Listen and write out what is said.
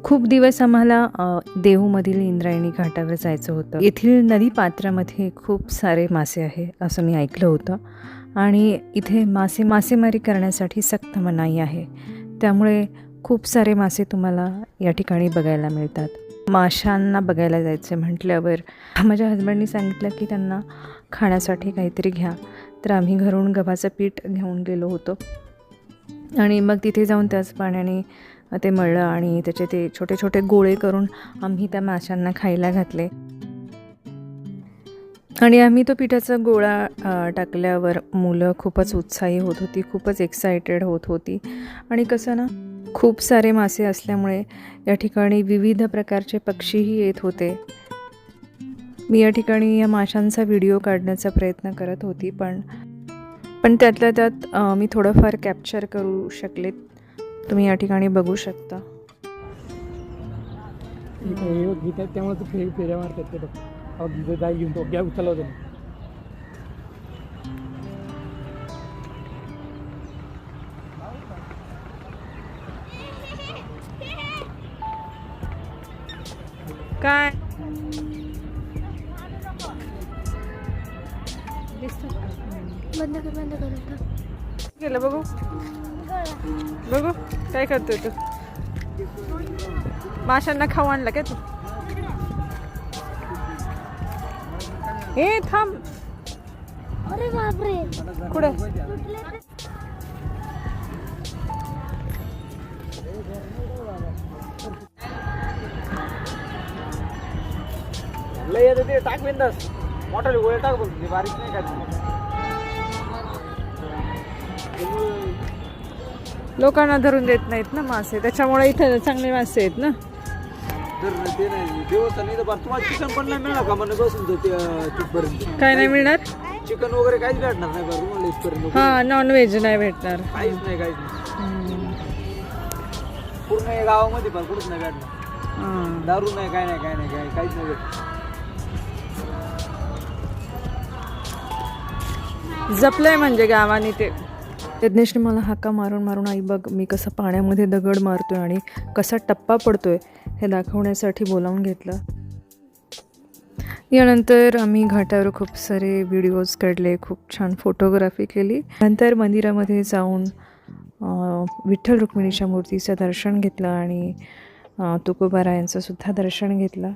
खूप दिवस आम्हाला देहूमधील इंद्रायणी घाटावर जायचं होतं. येथील नदीपात्रामध्ये खूप सारे मासे आहे असं मी ऐकलं होतं आणि इथे मासेमारी करण्यासाठी सक्त मनाई आहे. त्यामुळे खूप सारे मासे तुम्हाला या ठिकाणी बघायला मिळतात. माशांना बघायला जायचं म्हटल्यावर माझ्या हसबंडनी सांगितलं की त्यांना खाण्यासाठी काहीतरी घ्या. तर आम्ही घरून गव्हाचं पीठ घेऊन गेलो होतो आणि मग तिथे जाऊन त्याच पाण्याने ते मळलं आणि त्याचे ते छोटे छोटे गोळे करून आम्ही त्या माशांना खायला घातले. आणि आम्ही तो पिठाचा गोळा टाकल्यावर मुलं खूपच उत्साही होत होती, खूपच एक्सायटेड होत होती. आणि कसं ना, खूप सारे मासे असल्यामुळे या ठिकाणी विविध प्रकारचे पक्षीही येत होते. मी या ठिकाणी या माशांचा व्हिडिओ काढण्याचा प्रयत्न करत होती, पण त्यातल्या त्यात मी थोडंफार कॅप्चर करू शकले. तुम्ही या ठिकाणी बघू शकता. त्यामुळे तू फेऱ्या मारतात ते बघ. तिथं जाय घेऊन तो गॅप उचलला होता. काय बंद कर केलं बघू बघू काय करतोय तू? माशांना खाऊ आणलं काय तू? हे थांब. अरे बापरे, कुठे? लय येतं ते टाक बिंदास. मोठाले गोळे टाक बघ, बारीक नाही खायचं. लोकांना धरून देत नाहीत ना मासे, त्याच्यामुळे इथं चांगले मासे आहेत ना. तर ते नाही देवस्थान इथं बरं. तुम्हाला चिकन पण नाही मिळणार का म्हणून बसून तिथपर्यंत? काय नाही मिळणार? चिकन वगैरे काहीच भेटणार नाही बरं तुम्हाला इथपर्यंत. हां, नॉनव्हेज नाही भेटणार. काहीच नाही. पूर्ण या गावामध्ये पण कुठंच नाही भेटणार. दारू नाही, काय काहीच नाही भेटणार. जपलंय म्हणजे गावाने ते. यज्ञेशने मला हाका मारून मारून आई बघ मी कसं पाण्यामध्ये दगड मारतोय आणि कसा टप्पा पडतोय हे दाखवण्यासाठी बोलावून घेतलं. यानंतर आम्ही घाटावर खूप सारे व्हिडिओज काढले, खूप छान फोटोग्राफी केली. नंतर मंदिरामध्ये जाऊन विठ्ठल रुक्मिणीच्या मूर्तीचं दर्शन घेतलं आणि तुकोबारायांचं सुद्धा दर्शन घेतलं.